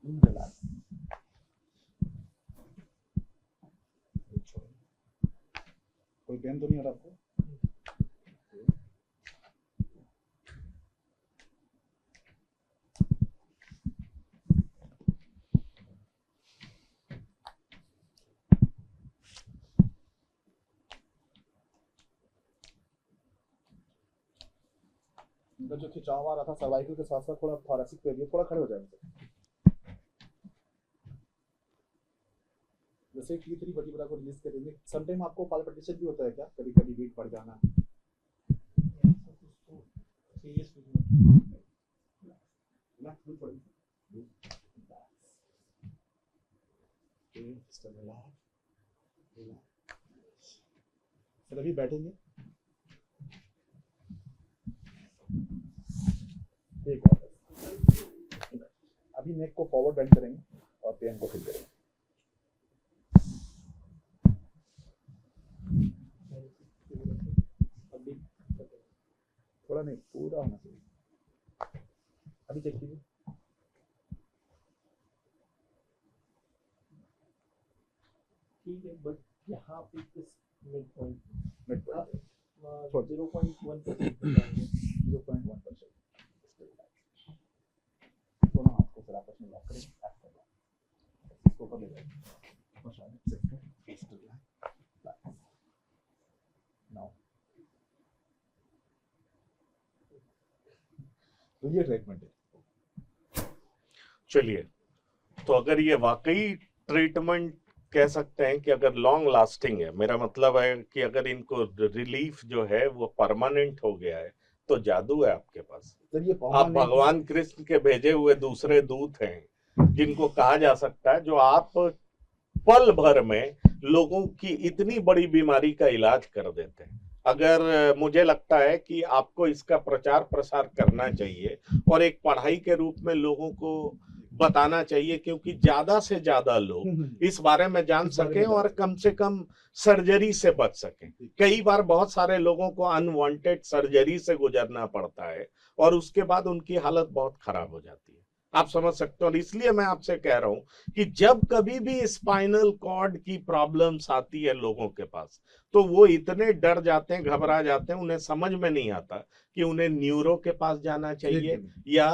रिलैक्स। कोई पेन तो नहीं हो रहा आपको? इनका जो खिंचाव आ रहा था सर्वाइकल के साथ साथ थोड़ा थोरेसिक पे भी, थोड़ा खड़े हो जाएंगे। जैसे T3 वर्टिब्रा को रिलीज करेंगे, समटाइम आपको पाल्पिटेशन भी होता है क्या? कभी कभी बीट बढ़ जाना? सर अभी बैठेंगे, एक और अभी नेक को फॉरवर्ड बेंड करेंगे और पेन को फील करेंगे। थोड़ा नहीं, पूरा होना चाहिए। अभी चेक कीजिए। ठीक है, बट यहाँ पे किस मिड पॉइंट 0.1%। दोनों हाथ को फिर आपस में लॉक करें, इसको ऊपर ले जाएं। नाउ तो ये ट्रीटमेंट है। चलिए, तो अगर ये वाकई ट्रीटमेंट कह सकते हैं कि अगर लॉन्ग लास्टिंग है, मेरा मतलब है कि अगर इनको रिलीफ जो है वो परमानेंट हो गया है, तो जादू है आपके पास। सर ये आप भगवान कृष्ण के भेजे हुए दूसरे दूत हैं जिनको कहा जा सकता है, जो आप पल भर में लोगों की इतनी बड़ी बीमारी का इलाज कर देते हैं। अगर मुझे लगता है कि आपको इसका प्रचार प्रसार करना चाहिए और एक पढ़ाई के रूप में लोगों को बताना चाहिए, क्योंकि ज्यादा से ज्यादा लोग इस बारे में जान सकें और कम से कम सर्जरी से बच सकें। कई बार बहुत सारे लोगों को अनवांटेड सर्जरी से गुजरना पड़ता है और उसके बाद उनकी हालत बहुत खराब हो जाती है। आप समझ सकते हो। और इसलिए मैं आपसे कह रहा हूं कि जब कभी भी स्पाइनल कॉर्ड की प्रॉब्लम्स आती है लोगों के पास, तो वो इतने डर जाते हैं, घबरा जाते हैं, उन्हें समझ में नहीं आता कि उन्हें न्यूरो के पास जाना चाहिए या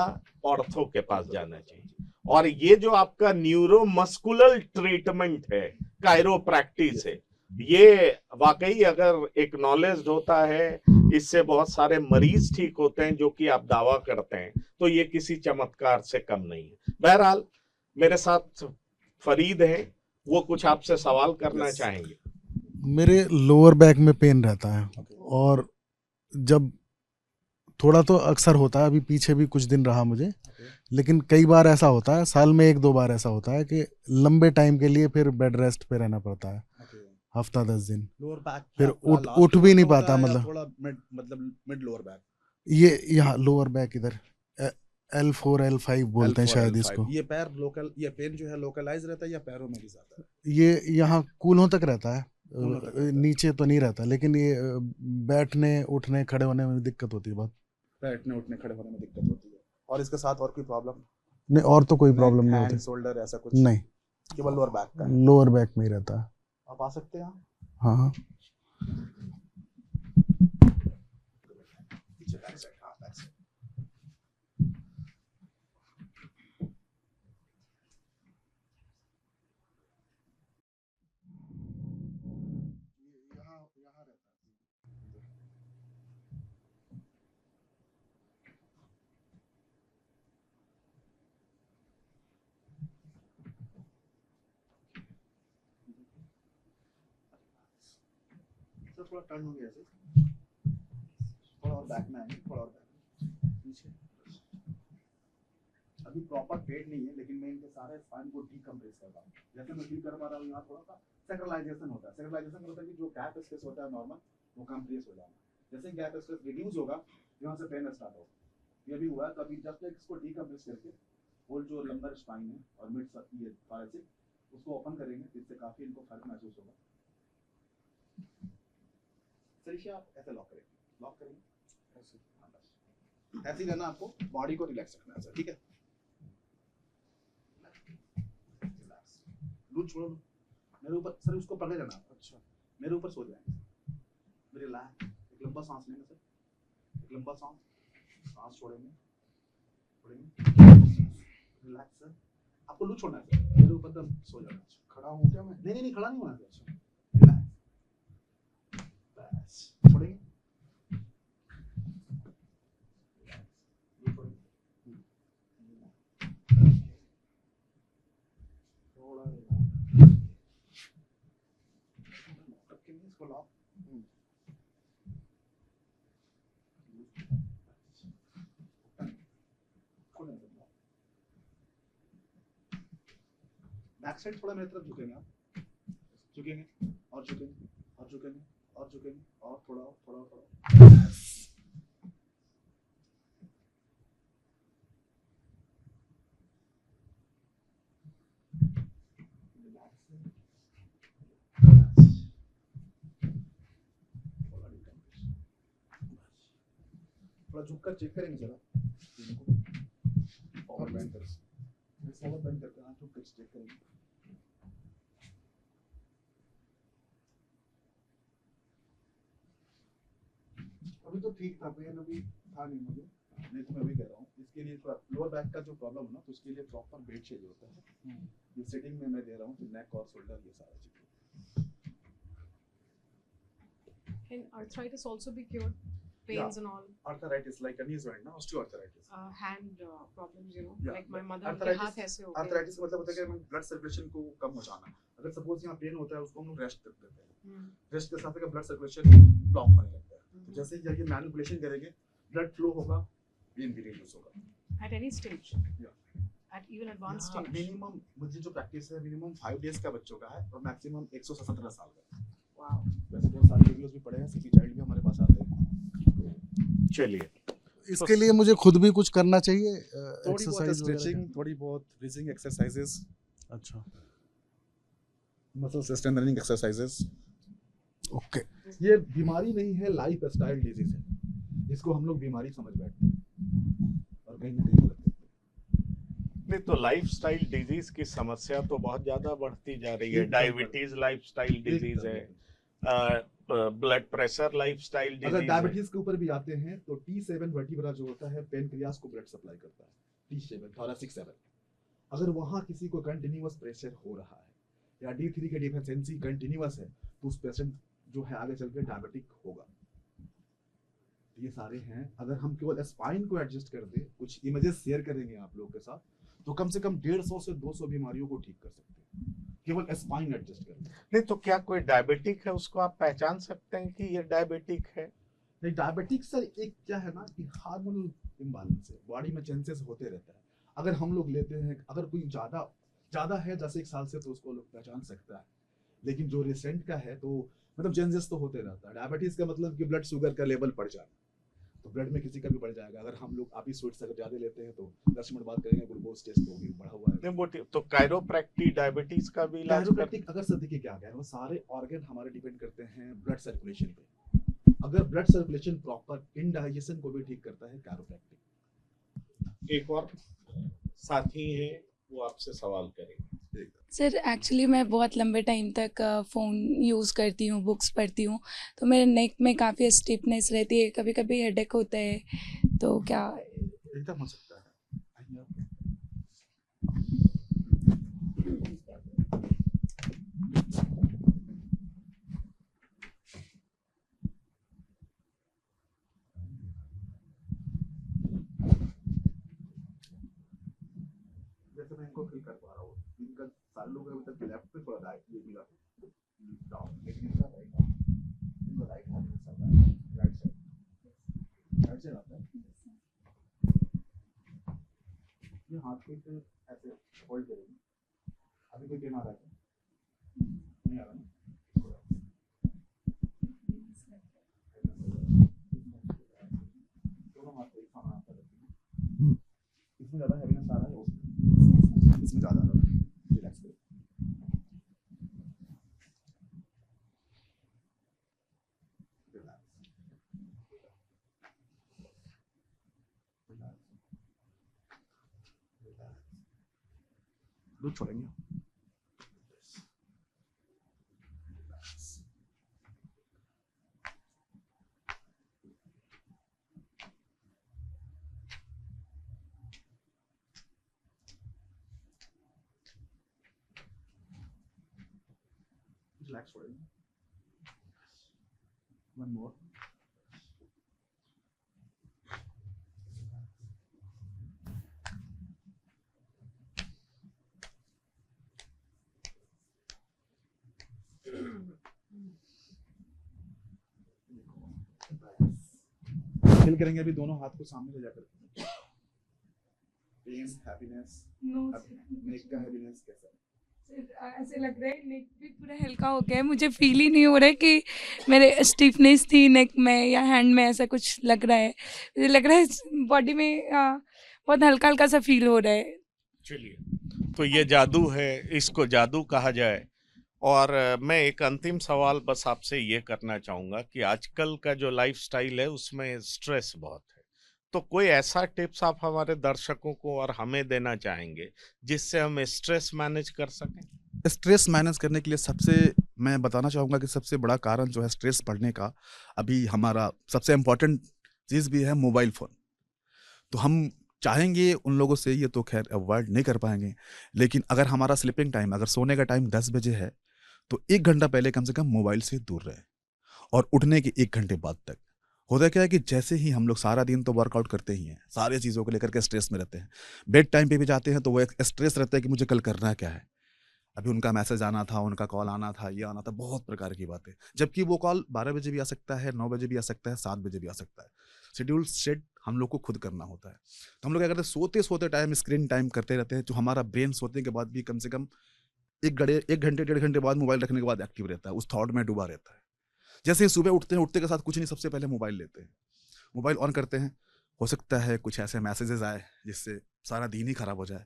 ऑर्थो के पास जाना चाहिए। और ये जो आपका न्यूरो मस्कुलर ट्रीटमेंट है, कायरोप्रैक्टिस है, ये वाकई अगर एक्नॉलेज होता है, इससे बहुत सारे मरीज ठीक होते हैं जो कि आप दावा करते हैं, तो ये किसी चमत्कार से कम नहीं है। बहरहाल मेरे साथ फरीद है, वो कुछ आपसे सवाल करना चाहेंगे। मेरे लोअर बैक में पेन रहता है और जब थोड़ा तो अक्सर होता है, अभी पीछे भी कुछ दिन रहा मुझे, लेकिन कई बार ऐसा होता है, साल में 1-2 बार ऐसा होता है कि लंबे टाइम के लिए फिर बेड रेस्ट पे रहना पड़ता है, हफ्ता 10 दिन। लोअर बैक फिर उठ भी नहीं पाता, मतलब थोड़ा मिड लोअर बैक। ये यहाँ लोअर बैक इधर L4 L5 बोलते हैं शायद इसको। ये पैर लोकल, ये पेन जो है लोकलाइज रहता है या पैरों में भी जाता है? ये यहाँ कूल्हों तक रहता है, कूल्हों तक रहता है। नीचे तो नहीं रहता, लेकिन ये बैठने उठने खड़े होने में दिक्कत होती है बहुत। बैठने उठने खड़े होने में दिक्कत होती है। और इसके साथ और कोई प्रॉब्लम? नहीं, और तो कोई प्रॉब्लम नहीं होती। शोल्डर ऐसा कुछ नहीं, केवल लोअर बैक का? लोअर बैक में ही रहता है। आप आ सकते हैं? हाँ हाँ। पीछे बैक साइड, हाँ बैक साइड। यहाँ रहता है। सर थोड़ा टर्न हो गया ऐसे, थोड़ा और बैक में आएंगे, थोड़ा और बैक पीछे। अभी प्रॉपर पेड नहीं है, लेकिन मैं इनके सारे स्पाइन को डीकम्प्रेस कर रहा हूँ। जैसे मैं फील कर पा रहा हूँ, यहाँ थोड़ा सा सेंट्रलाइजेशन होता है। सेंट्रलाइजेशन होता है कि जो गैप स्पेस होता है नॉर्मल, वो कंप्रेस हो जाना। जैसे गैप स्पेस रिड्यूस होगा, यहाँ से पेन स्टार्ट होगा। ये भी हुआ है, तो अभी जस्ट लाइक इसको डीकम्प्रेस करके होल जो लंबर स्पाइन है और मिड ये थायरासिक, उसको ओपन करेंगे, इससे काफी इनको फर्क महसूस होगा। सर आप ऐसे लॉक करेंगे ऐसे ही रहना, आपको बॉडी को रिलैक्स रखना है सर, ठीक है? लूज छोड़ो मेरे ऊपर सर, उसको पकड़े रहना। अच्छा, मेरे ऊपर सो जाएंगे। मेरे रिलैक्स, एक लंबा सांस लेंगे सर, एक लंबा सांस छोड़ेंगे, रिलैक्स सर। आपको लूज छोड़ना है सर, मेरे ऊपर एकदम सो जाना। खड़ा हूँ क्या मैं? नहीं खड़ा नहीं होना सर। अच्छा, रिलैक्स, बस छोड़ेंगे, इसको लॉक। बैक साइड थोड़ा मेरी तरफ झुकेंगे, आप झुकेंगे और झुकेंगे और झुकेंगे और झुकेंगे और थोड़ा थोड़ा झुककर चेक करेंगे जरा और बेंड करके हाथ झुककर चेक करेंगे। अभी तो ठीक था, पेन अभी था नहीं मुझे, नहीं तो मैं अभी कह रहा हूँ इसके लिए थोड़ा लोअर बैक का जो प्रॉब्लम है ना, तो उसके लिए प्रॉपर बेड चाहिए होता है। ये सेटिंग में मैं दे रहा हूँ, तो नेक और शोल्डर ये सारा चीज। Can arthritis also be cured? Pains and all? Arthritis like a knee joint ना, osteoarthritis. Hand problems, you know, Yeah. like my mother, Arthritis- उनके हाथ ऐसे हो गए। Arthritis का मतलब होता है कि ब्लड सर्कुलेशन को कम हो जाना। अगर सपोज यहाँ पेन होता है, उसको हम रेस्ट देते हैं। रेस्ट के साथ ब्लड सर्कुलेशन ब्लॉक होने लगता है। तो जैसे ही ये मैनिपुलेशन करेंगे, ब्लड फ्लो होगा, पेन भी रिड्यूस होगा। At any stage? Yeah. at even advanced stage. Minimum मुझे जो प्रैक्टिस है मिनिमम 5 डेज का बच्चों का है और मैक्सिमम 117 साल का है। Wow. वैसे बहुत सारे वीडियोस भी पड़े हैं, सीपी चाइल्ड भी हमारे पास आते हैं। चलिए, इसके लिए मुझे खुद भी कुछ करना चाहिए, थोड़ी बहुत एक्सरसाइज स्ट्रेचिंग, थोड़ी बहुत ब्रीथिंग एक्सरसाइजेस, अच्छा, मसल स्ट्रेंथनिंग एक्सरसाइजेस। ओके। ये बीमारी नहीं है, लाइफ स्टाइल डिजीज है, जिसको हम लोग बीमारी समझ बैठते हैं और कहीं ना कहीं गलत करते हैं। नहीं तो लाइफस्टाइल डिजीज की समस्या तो बहुत ज्यादा बढ़ती जा रही है। एकदम डायबिटीज लाइफस्टाइल डिजीज है, ब्लड प्रेशर लाइफस्टाइल अगर डिजीज है। डायबिटीज के ऊपर भी आते हैं तो T7 वर्टिब्रा जो होता है पेनक्रियास को ब्लड सप्लाई करता है, T7 thoracic 7। अगर वहां किसी को कंटिन्यूअस प्रेशर हो रहा है या D3 की डिफिशियंसी कंटिन्यूअस है तो उस पेशेंट जो है आगे चलकर डायबिटिक होगा। ये सारे हैं। अगर हम केवल स्पाइन को एडजस्ट कर दे, कुछ इमेजेस शेयर करेंगे आप लोगों के साथ, तो कम से कम 150 से 200 बीमारियों को ठीक कर सकते हैं केवल स्पाइन एडजस्ट करके। नहीं तो क्या कोई डायबिटिक है उसको आप पहचान सकते हैं कि ये डायबिटिक है? नहीं, डायबिटिक सर एक क्या है ना कि हार्मोनल इम्बैलेंस है, बॉडी में चेंजेस होते रहता है। अगर हम लोग लेते हैं, अगर कोई ज्यादा है 10 साल से तो उसको लोग पहचान सकता है, लेकिन जो रिसेंट का है तो मतलब चेंजेस तो होते रहता है। डायबिटीज का मतलब कि ब्लड शुगर का लेवल बढ़ जाना, तो ब्लड में किसी का भी बढ़ जाएगा। अगर हम लोग आप ही स्वीट्स अगर ज्यादा लेते हैं तो 10 मिनट बाद करेंगे ग्लूकोज टेस्ट होगी बढ़ा हुआ है। नहीं वो तो कायरोप्रैक्टिक डायबिटीज का भी इलाज कर। कायरोप्रैक्टिक अगर सर देखिए क्या है, वो सारे ऑर्गन हमारे डिपेंड करते हैं ब्लड सर्कुलेशन पे। अगर ब्लड सर्कुलेशन प्रॉपर, इंडाइजेशन को भी ठीक करता है कायरोप्रैक्टिक। एक और साथी है वो आपसे सवाल करेंगे। सर एक्चुअली मैं बहुत लंबे टाइम तक फ़ोन यूज़ करती हूँ, बुक्स पढ़ती हूँ, तो मेरे नेक में काफ़ी स्टिफनेस रहती है, कभी कभी हेडेक होता है, तो क्या एकदम हो सकता है। आइए आप। जैसे मैं इनको फील कर पा रहा हूँ, इनका सालों के अभी तक लेफ्ट पे थोड़ा राइट ये मिला डाउन, लेकिन इनका राइट इनका राइट हाथ में सब राइट साइड आता है। ये हाथ को इसे ऐसे होल्ड करेंगे। अभी कोई पेन आ रहा है क्या? नहीं आ रहा ना? दोनों हाथ को एक सामान आता है। इसमें ज़्यादा हैवीनेस आ रहा है, इसमें ज़्यादा आ रहा है। रिलैक्स करो। दूध छोड़ेंगे। रिलैक्स छोड़ेंगे। One more. फील करेंगे अभी दोनों हाथ को सामने ले जाकर। पेन, हैप्पीनेस, नेक का हैप्पीनेस कैसा है? ऐसे लग रहा है नेक भी पूरा हल्का हो गया है, मुझे फील ही नहीं हो रहा है कि मेरे स्टिफनेस थी नेक में या हैंड में, ऐसा कुछ लग रहा है। मुझे लग रहा है बॉडी में बहुत हल्का हल्का सा फील हो रहा है। चलिए, तो ये जादू है, इसको जादू कहा जाए। और मैं एक अंतिम सवाल बस आपसे ये करना चाहूँगा कि आजकल का जो लाइफस्टाइल है उसमें स्ट्रेस बहुत है, तो कोई ऐसा टिप्स आप हमारे दर्शकों को और हमें देना चाहेंगे जिससे हम स्ट्रेस मैनेज कर सकें? स्ट्रेस मैनेज करने के लिए सबसे मैं बताना चाहूँगा कि सबसे बड़ा कारण जो है स्ट्रेस बढ़ने का, अभी हमारा सबसे इम्पोर्टेंट चीज़ भी है मोबाइल फ़ोन। तो हम चाहेंगे उन लोगों से, ये तो खैर अवॉइड नहीं कर पाएंगे, लेकिन अगर हमारा स्लीपिंग टाइम, अगर सोने का टाइम 10 बजे है तो 1 घंटा पहले कम से कम मोबाइल से दूर रहे और उठने के 1 घंटे बाद तक। होता क्या है कि जैसे ही हम लोग सारा दिन तो वर्कआउट करते ही हैं, सारी चीज़ों को लेकर के स्ट्रेस में रहते हैं, बेड टाइम पे भी जाते हैं तो वो एक स्ट्रेस रहता है कि मुझे कल करना क्या है, अभी उनका मैसेज आना था, उनका कॉल आना था, ये आना था, बहुत प्रकार की बातें। जबकि वो कॉल 12 बजे भी आ सकता है, 9 बजे भी आ सकता है, 7 बजे भी आ सकता है। शेड्यूल सेट हम लोग को खुद करना होता है। तो हम लोग क्या करते हैं, सोते सोते टाइम स्क्रीन टाइम करते रहते हैं, जो हमारा ब्रेन सोने के बाद भी कम से कम 1 घंटे 1.5 घंटे बाद मोबाइल रखने के बाद एक्टिव रहता है, उस थॉट में डूबा रहता है। जैसे ही सुबह उठते हैं, उठते के साथ कुछ नहीं, सबसे पहले मोबाइल लेते हैं, मोबाइल ऑन करते हैं, हो सकता है कुछ ऐसे मैसेजेस आए जिससे सारा दिन ही खराब हो जाए।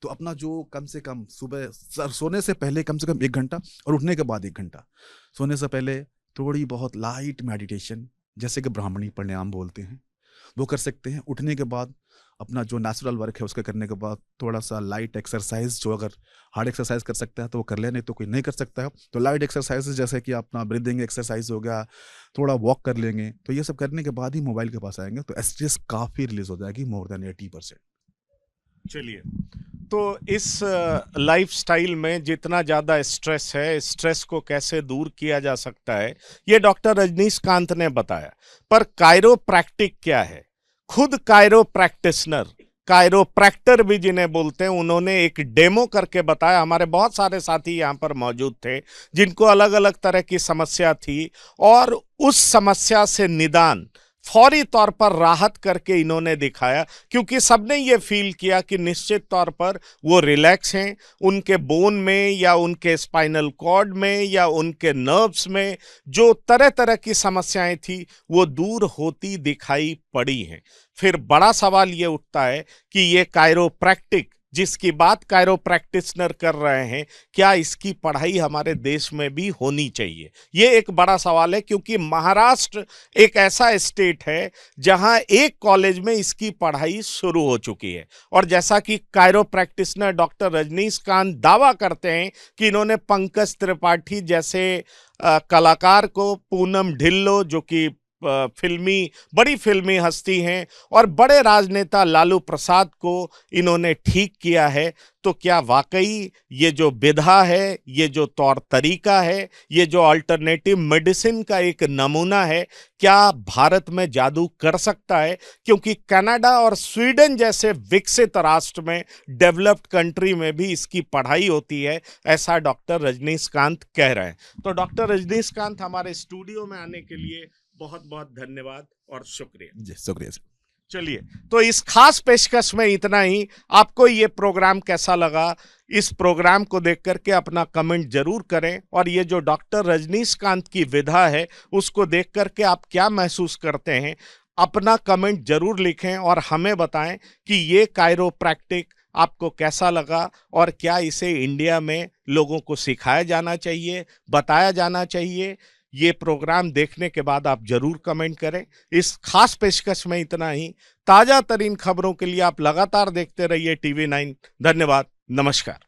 तो अपना जो कम से कम सुबह सोने से पहले कम से कम 1 घंटा और उठने के बाद 1 घंटा, सोने से पहले थोड़ी बहुत लाइट मेडिटेशन, जैसे कि ब्राह्मणी प्राणायाम बोलते हैं, वो कर सकते हैं। उठने के बाद अपना जो नेचुरल वर्क है उसका करने के बाद थोड़ा सा लाइट एक्सरसाइज, जो अगर हार्ड एक्सरसाइज कर सकता है तो वो कर ले, नहीं तो कोई नहीं कर सकता है तो लाइट एक्सरसाइज जैसे कि अपना ब्रीदिंग एक्सरसाइज हो गया, थोड़ा वॉक कर लेंगे। तो ये सब करने के बाद ही मोबाइल के पास आएंगे तो स्ट्रेस काफ़ी रिलीज हो जाएगी, मोर देन 80%। चलिए, तो इस लाइफस्टाइल में जितना ज़्यादा स्ट्रेस है, स्ट्रेस को कैसे दूर किया जा सकता है, ये डॉक्टर रजनीशकांत ने बताया। पर कायरोप्रैक्टिक क्या है? खुद कायरो प्रैक्टिशनर, कायरोप्रैक्टर भी जिन्हें बोलते हैं, उन्होंने एक डेमो करके बताया। हमारे बहुत सारे साथी यहाँ पर मौजूद थे जिनको अलग अलग तरह की समस्या थी, और उस समस्या से निदान, फौरी तौर पर राहत करके इन्होंने दिखाया, क्योंकि सबने ये फील किया कि निश्चित तौर पर वो रिलैक्स हैं, उनके बोन में या उनके स्पाइनल कॉर्ड में या उनके नर्व्स में जो तरह तरह की समस्याएं थी वो दूर होती दिखाई पड़ी हैं। फिर बड़ा सवाल ये उठता है कि ये कायरोप्रैक्टिक जिसकी बात कायरो प्रैक्टिशनर कर रहे हैं, क्या इसकी पढ़ाई हमारे देश में भी होनी चाहिए? ये एक बड़ा सवाल है, क्योंकि महाराष्ट्र एक ऐसा स्टेट है जहां एक कॉलेज में इसकी पढ़ाई शुरू हो चुकी है। और जैसा कि कायरो प्रैक्टिशनर डॉक्टर रजनीशकांत दावा करते हैं कि इन्होंने पंकज त्रिपाठी जैसे कलाकार को, पूनम ढिल्लो जो कि बड़ी फिल्मी हस्ती हैं, और बड़े राजनेता लालू प्रसाद को इन्होंने ठीक किया है। तो क्या वाकई ये जो विधा है, ये जो तौर तरीका है, ये जो अल्टरनेटिव मेडिसिन का एक नमूना है, क्या भारत में जादू कर सकता है? क्योंकि कनाडा और स्वीडन जैसे विकसित राष्ट्र में, डेवलप्ड कंट्री में भी इसकी पढ़ाई होती है, ऐसा डॉक्टर रजनीशकांत कह रहे हैं। तो डॉक्टर रजनीशकांत, हमारे स्टूडियो में आने के लिए बहुत बहुत धन्यवाद और शुक्रिया। जी शुक्रिया। चलिए, तो इस खास पेशकश में इतना ही। आपको ये प्रोग्राम कैसा लगा? इस प्रोग्राम को देख करके अपना कमेंट जरूर करें, और ये जो डॉक्टर रजनीशकांत की विधा है उसको देख करके आप क्या महसूस करते हैं, अपना कमेंट जरूर लिखें और हमें बताएं कि ये कायरोप्रैक्टिक आपको कैसा लगा, और क्या इसे इंडिया में लोगों को सिखाया जाना चाहिए, बताया जाना चाहिए। ये प्रोग्राम देखने के बाद आप जरूर कमेंट करें। इस खास पेशकश में इतना ही। ताजा तरीन खबरों के लिए आप लगातार देखते रहिए TV9। धन्यवाद, नमस्कार।